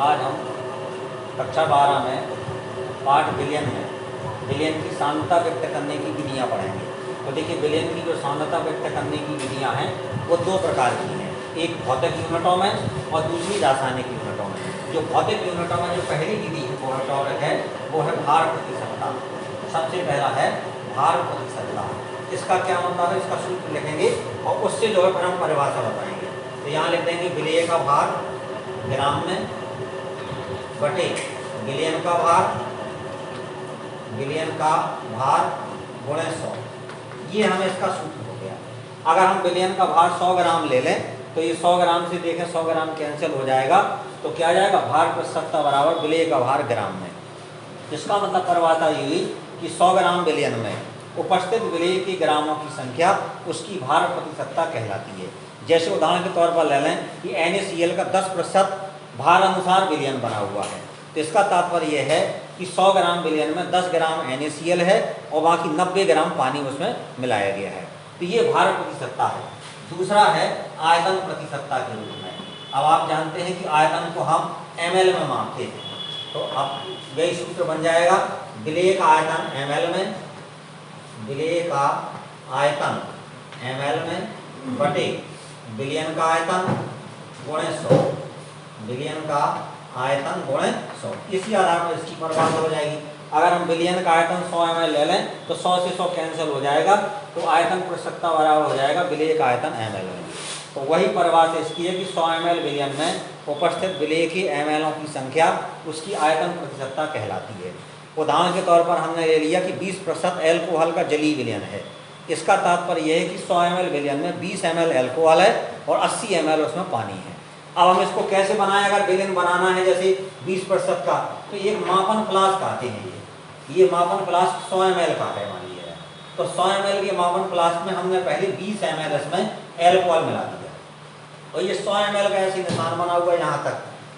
आज हम कक्षा 12 में पाठ विलयन में विलयन की सांद्रता व्यक्त करने की विधियाँ पढ़ेंगे। तो देखिए, विलयन की जो सांद्रता व्यक्त करने की विधियाँ हैं वो दो प्रकार की हैं, एक भौतिक यूनिटों में और दूसरी रासायनिक यूनिटों में। जो भौतिक यूनिटों में जो पहली विधि है वो है भार प्रतिशतता। सबसे पहला है भार प्रतिशतता। इसका क्या मतलब है, इसका सूत्र लिखेंगे और उससे जो है फिर हम परिभाषा बताएंगे। तो यहाँ लिख देंगे विलेय का भार ग्राम में बटे विलयन का भार गुणे 100। ये हमें इसका सूत्र हो गया। अगर हम विलयन का भार 100 ग्राम ले लें तो ये 100 ग्राम से देखें 100 ग्राम कैंसिल हो जाएगा, तो क्या आ जाएगा, भार प्रतिशतता बराबर विलेय का भार ग्राम में। इसका मतलब परिभाषा ये हुई कि 100 ग्राम विलयन में उपस्थित विलेय के ग्रामों की संख्या उसकी भार प्रतिशतता कहलाती है। जैसे उदाहरण के तौर पर ले लें कि NaCl का 10% भार अनुसार विलयन बना हुआ है, तो इसका तात्पर्य यह है कि 100 ग्राम विलयन में 10 ग्राम NaCl है और बाकी 90 ग्राम पानी उसमें मिलाया गया है। तो ये भार प्रतिशतता है। दूसरा है आयतन प्रतिशतता के रूप में। अब आप जानते हैं कि आयतन को हम ml में मापते हैं, तो अब वही सूत्र बन जाएगा विलेय का आयतन ml में, विलेय का आयतन ml में बटे विलयन का आयतन गुणे 100, विलयन का आयतन गुणे 100। इसी आधार पर इसकी परिभाषा हो जाएगी। अगर हम विलयन का आयतन 100 ml ले लें तो 100 से 100 कैंसिल हो जाएगा, तो आयतन प्रतिशतता बराबर हो जाएगा विलेय का आयतन ml में। तो वही परिभाषा इसकी है कि 100 ml विलयन में उपस्थित विलेय के ml की संख्या उसकी आयतन प्रतिशतता कहलाती है। उदाहरण के तौर पर हमने ले लिया कि 20% एल्कोहल का जलीय विलयन है। इसका तात्पर्य यह है कि 100 ml विलयन में 20 ml एल्कोहल है और 80 ml उसमें पानी है। अब हम इसको कैसे बनाएं, अगर विलयन बनाना है जैसे 20% का, तो एक मापन फ्लास्क आते हैं, ये मापन फ्लास्क 100 ml का है मान लिया। तो 100 ml के मापन फ्लास्क में हमने पहले 20 ml इसमें एल्कोहल मिला दिया और ये 100 ml का ऐसे निशान बना हुआ है यहाँ तक।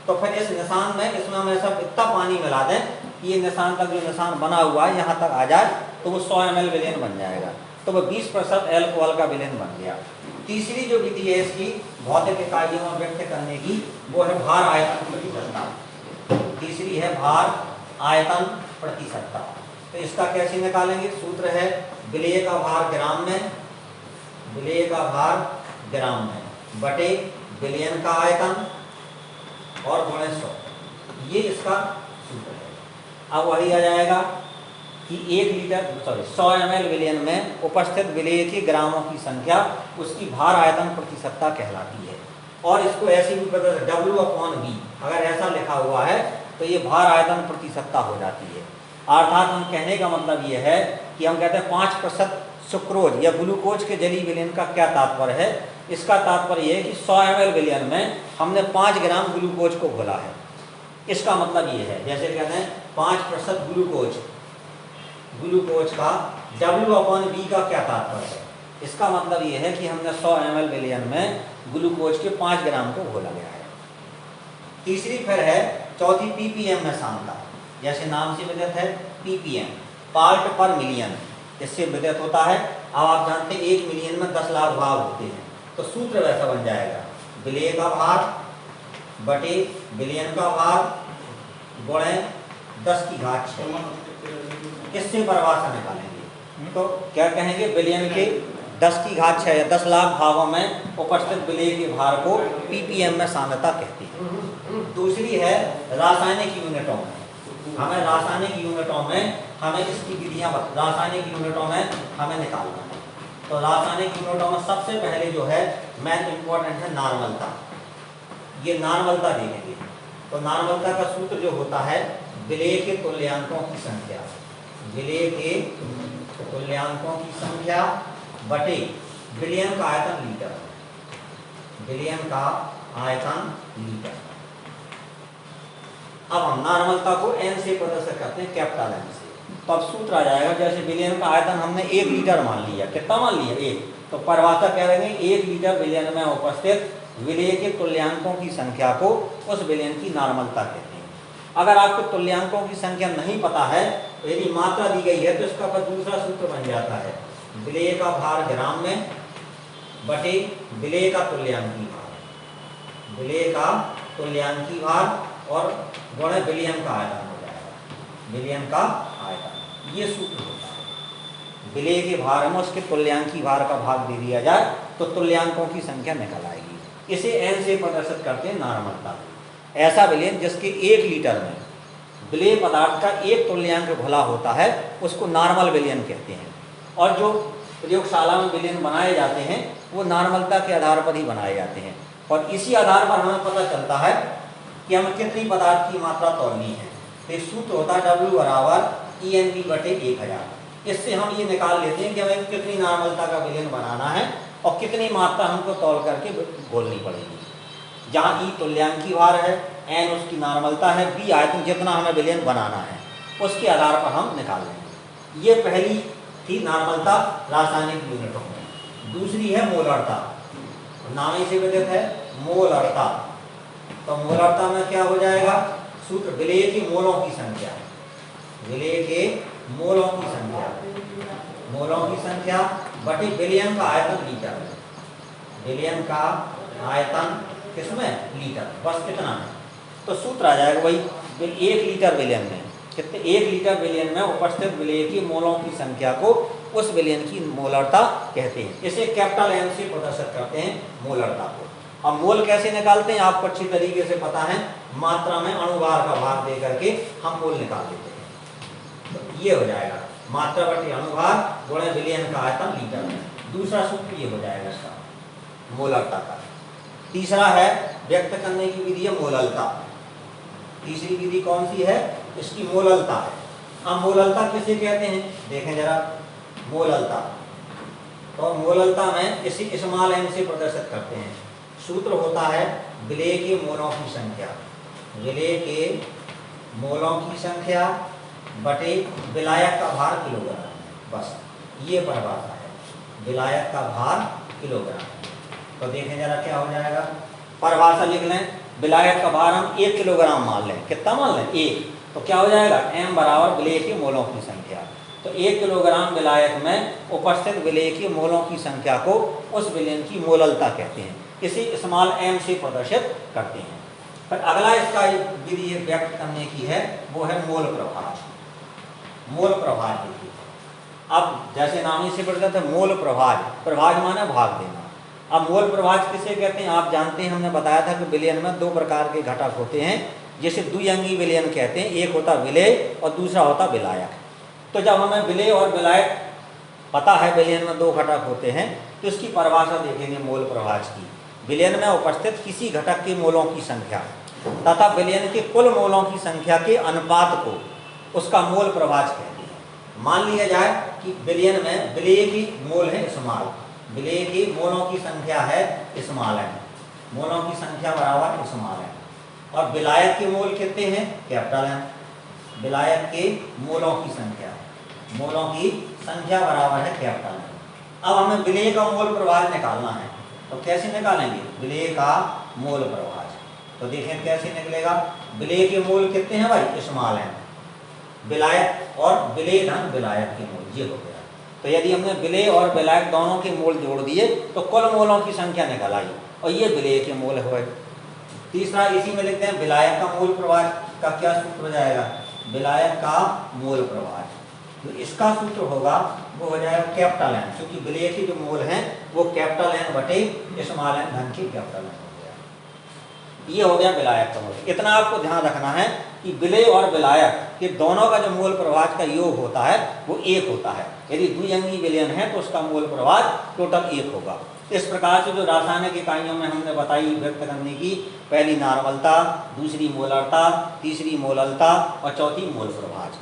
तो फिर इस निशान में इसमें हम ऐसा इतना पानी मिला दें कि ये निशान तक जो निशान बना हुआ है यहाँ तक आ जाए, तो वो 100 ml विलयन बन जाएगा। तो वो 20% एल्कोहल का विलयन बन गया। तीसरी जो विधि है इसकी भौतिक इकाइयों में व्यक्त करने की, वो है भार आयतन प्रतिशतता। तीसरी है भार आयतन प्रतिशतता। तो इसका कैसे निकालेंगे, सूत्र है विलेय का भार ग्राम में, विलेय का भार ग्राम में बटे विलयन का आयतन और गुणे 100। ये इसका सूत्र है। अब वही आ जाएगा कि 100 ml विलयन में उपस्थित विलेय के ग्रामों की संख्या उसकी भार आयतन प्रतिशतता कहलाती है। और इसको ऐसे भी बदल W/V, अगर ऐसा लिखा हुआ है तो ये भार आयतन प्रतिशतता हो जाती है। अर्थात हम कहने का मतलब ये है कि हम कहते हैं 5% सुक्रोज या ग्लूकोज के जलीय विलयन का क्या तात्पर्य है। इसका तात्पर्य यह है कि 100 ml विलयन में हमने 5 ग्राम ग्लूकोज को घोला है। इसका मतलब ये है, जैसे कहते हैं 5% ग्लूकोज का W/V का क्या तात्पर्य है। इसका मतलब यह है कि हमने 100 ml विलयन में ग्लूकोज के 5 ग्राम को घोला गया है। तीसरी फिर है चौथी ppm में सांद्रता। जैसे नाम से विदित है ppm, पार्ट पर मिलियन, इससे विदित होता है। अब आप जानते हैं 1 मिलियन में 10 लाख भाग होते हैं, तो सूत्र वैसा बन जाएगा विलेय का भार बटे विलयन का भार गुणे 10⁶। इससे परिभाषा निकालेंगे तो क्या कहेंगे, विलयन के 10�6 या 10 लाख भागों में उपस्थित विलेय के भार को ppm में सांद्रता कहते हैं। दूसरी है रासायनिक यूनिटों में। हमें रासायनिक यूनिटों में हमें इसकी विधियां रासायनिक यूनिटों में हमें निकालना है। तो रासायनिक यूनिटों में सबसे पहले जो है मेन इंपॉर्टेंट है नॉर्मलता। ये नॉर्मलता देखेंगे तो नॉर्मलता का सूत्र जो होता है विलेय के तुल्यांकों की संख्या, विलेय के तुल्यांकों की संख्या बटे विलयन का आयतन लीटर, विलयन का आयतन लीटर। अब हम नॉर्मलता को n से प्रदर्शित करते हैं, कैपिटल N से। तो अब सूत्र आ जाएगा, जैसे विलयन का आयतन हमने 1 लीटर मान लिया, कितना मान लिया 1, तो परिभाषा क्या रहेगी, 1 लीटर विलयन में उपस्थित विलेय के तुल्यांकों की संख्या को उस विलयन की नॉर्मलता कहते हैं। अगर आपको तुल्यांकों की संख्या नहीं पता है, तो यदि मात्रा दी गई है तो इसका पर दूसरा सूत्र बन जाता है विलेय का भार ग्राम में बटे विलेय का तुल्यांकी भार, विलेय का तुल्यांकी भार और गुणे विलयन का आयतन हो जाएगा, विलयन का आयतन। ये सूत्र होता है। विलेय के भार में उसके तुल्यांकी भार का भाग दे दिया जाए तो तुल्यांकों की संख्या निकल आएगी। इसे n से प्रदर्शित करते हैं नॉर्मलता। ऐसा विलयन जिसके 1 लीटर में विलेय पदार्थ का 1 तुल्यांक घुला होता है उसको नॉर्मल विलयन कहते हैं। और जो प्रयोगशाला में विलयन बनाए जाते हैं वो नॉर्मलता के आधार पर ही बनाए जाते हैं। और इसी आधार पर हमें पता चलता है कि हमें कितनी पदार्थ की मात्रा तौलनी है। तो सूत्र होता है W बराबर EnV/1000। इससे हम ये निकाल लेते हैं कि हमें कितनी नॉर्मलता का विलयन बनाना है और कितनी मात्रा हमको तौल करके घोलनी पड़ेगी। जहाँ E तुल्यांकी भार है, N उसकी नॉर्मलता है, B आयतन जितना हमें विलयन बनाना है उसके आधार पर हम निकाल लेंगे। ये पहली थी नॉर्मलता रासायनिक यूनिटों में। दूसरी है मोलरता, नाम ही से विदित है मोलरता। तो मोलरता में क्या हो जाएगा? सूत्र विलेय के मोलों की संख्या, विलेय के मोलों की संख्या, मोलों की संख्या बटे विलयन का आयतन लीटर, विलयन का आयतन किसमें? लीटर। बस कितना है? तो सूत्र आ जाएगा वही 1 लीटर विलयन में कितने? 1 लीटर विलयन में उपस्थित विलेय की मोलों की संख्या को उस विलयन की मोलरता कहते हैं। इसे कैपिटल M से प्रदर्शित करते हैं मोलरता को। अब मोल कैसे निकालते हैं आपको अच्छी तरीके से पता है, मात्रा में अणुभार का भाग दे करके हम मोल निकाल देते हैं। तो ये हो जाएगा मात्रा बटे अणुभार गुणे विलयन का आयतन लीटर में। दूसरा सूत्र ये हो जाएगा इसका मोलरता का। तीसरा है व्यक्त करने की विधि है मोललता। तीसरी विधि कौन सी है? इसकी मोललता है। अब मोललता किसे कहते हैं देखें जरा। मोललता, तो मोललता में इसी स्मॉल m से प्रदर्शित करते हैं। सूत्र होता है विलेय के मोलों की संख्या, विलेय के मोलों की संख्या बटे विलायक का भार किलोग्राम। बस ये परिभाषा है, विलायक का भार किलोग्राम। तो देखें जरा क्या हो जाएगा। परिभाषा लिख लें, विलायक का भार हम 1 किलोग्राम मान लें। कितना मान लें? 1। तो क्या हो जाएगा? m बराबर विलेय के मोलों की संख्या। तो 1 किलोग्राम विलायक में उपस्थित विलेय के मोलों की संख्या को उस विलयन की मोललता कहते हैं। इसे स्मॉल m से प्रदर्शित करते हैं। पर अगला इसका विधि व्यक्त करने की है वो है मोल प्रभाज। मोल प्रभाज देखिए, अब जैसे नाम ही से प्रदर्शित है मोल प्रभाज, प्रभाज माने भाग देना। अब मोल प्रभाज किसे कहते हैं आप जानते हैं, हमने बताया था कि विलयन में 2 प्रकार के घटक होते हैं जिसे द्विअंगी विलयन कहते हैं। एक होता विलेय और दूसरा होता विलायक। तो जब हमें विलेय और विलायक पता है, विलयन में 2 घटक होते हैं, तो इसकी परिभाषा देखेंगे मोल प्रभाज की। विलयन में उपस्थित किसी घटक के मोलों की संख्या तथा विलयन के कुल मोलों की संख्या के अनुपात को उसका मोल प्रभाज कहते हैं। मान लिया जाए कि विलयन में विलेय की मोल है स्मॉल, विलेय की मोलों की संख्या है स्मॉल m, मोलों की संख्या बराबर स्मॉल m, और विलायक के मोल कितने हैं? Capital M। विलायक के मोलों की संख्या, मोलों की संख्या बराबर है कैपिटल M। अब हमें विलेय का मोल प्रभाज निकालना है, तो कैसे निकालेंगे? विलेय का मोल प्रभाज। तो देखें कैसे निकलेगा। विलेय के मोल कितने हैं भाई? Small m। विलायक और विलेय धन विलायक के मोल, ये हो गया। तो यदि हमने विलेय और विलायक दोनों के मोल जोड़ दिए तो कुल मोलों की संख्या निकल आई और ये विलेय के मोल हुए। तीसरा इसी में लिखते हैं विलायक का मोल प्रभाज का क्या सूत्र हो जाएगा? विलायक का मोल प्रभाज, तो इसका सूत्र होगा वो हो जाएगा कैपिटल M, क्योंकि विलेय के जो मोल हैं वो कैपिटल N बटे स्मॉल m धन के कैपिटल M हो गया। ये हो गया विलायक का मोल। इतना आपको ध्यान रखना है कि विलेय और विलायक के दोनों का जो मोल प्रभाज का योग होता है वो 1 होता है। यदि द्विअंगी विलयन है तो उसका मोल प्रभाज टोटल 1 होगा। इस प्रकार से जो रासायनिक इकाइयों में हमने बताई व्यक्त करने की, पहली नॉर्मलता, दूसरी मोलरता, तीसरी मोललता और चौथी मोल प्रभाज।